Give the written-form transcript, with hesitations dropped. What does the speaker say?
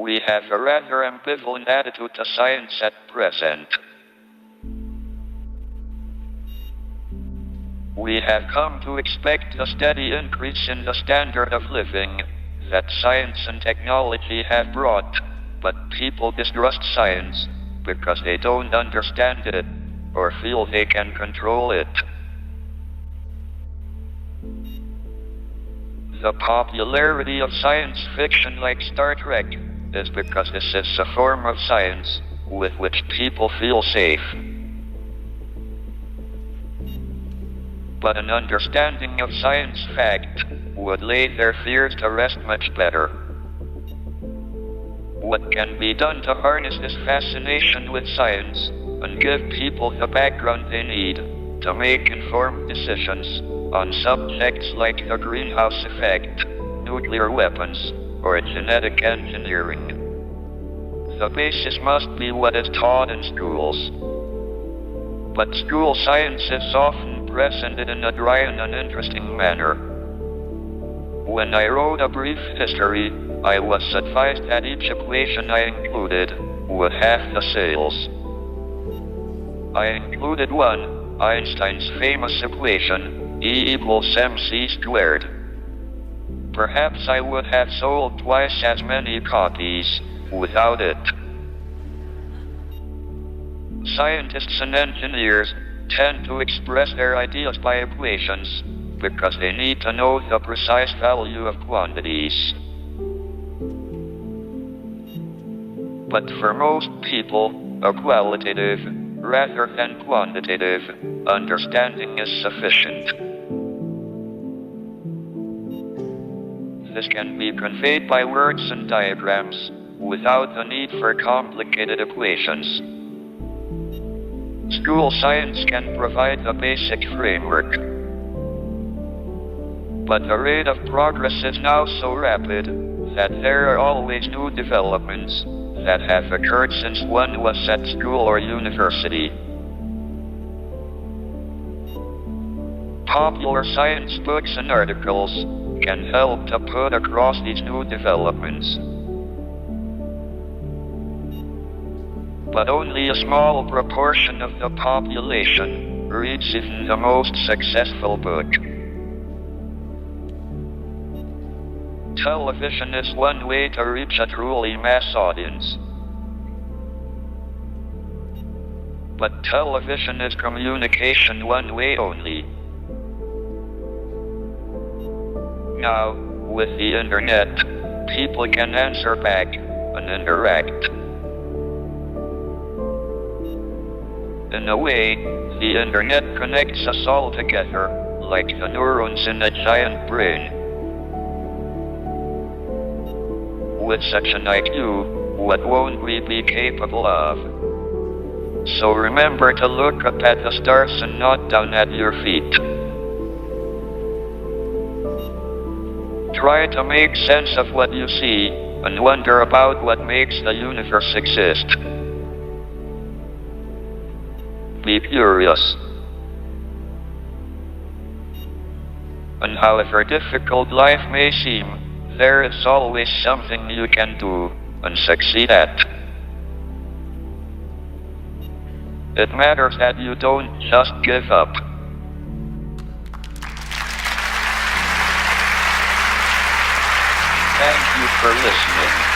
we have a rather ambivalent attitude to science at present. We have come to expect a steady increase in the standard of living that science and technology have brought, but people distrust science because they don't understand it or feel they can control it. The popularity of science fiction like Star Trek is because this is a form of science with which people feel safe. But an understanding of science fact would lay their fears to rest much better. What can be done to harness this fascination with science and give people the background they need to make informed decisions on subjects like the greenhouse effect, nuclear weapons, or genetic engineering? The basis must be what is taught in schools. But school science is often presented in a dry and uninteresting manner. When I wrote a brief history, I was advised that each equation I included would have the sales. I included one, Einstein's famous equation, E equals mc squared. Perhaps I would have sold twice as many copies without it. Scientists and engineers tend to express their ideas by equations because they need to know the precise value of quantities. But for most people, a qualitative, rather than quantitative, understanding is sufficient. This can be conveyed by words and diagrams, without the need for complicated equations. School science can provide the basic framework. But the rate of progress is now so rapid that there are always new developments that have occurred since one was at school or university. Popular science books and articles can help to put across these new developments. But only a small proportion of the population reads even the most successful book. Television is one way to reach a truly mass audience. But television is communication one way only. Now, with the internet, people can answer back and interact. In a way, the internet connects us all together, like the neurons in a giant brain. With such an IQ, what won't we be capable of? So remember to look up at the stars and not down at your feet. Try to make sense of what you see, and wonder about what makes the universe exist. Be curious. And however difficult life may seem, there is always something you can do and succeed at. It matters that you don't just give up. Thank you for listening.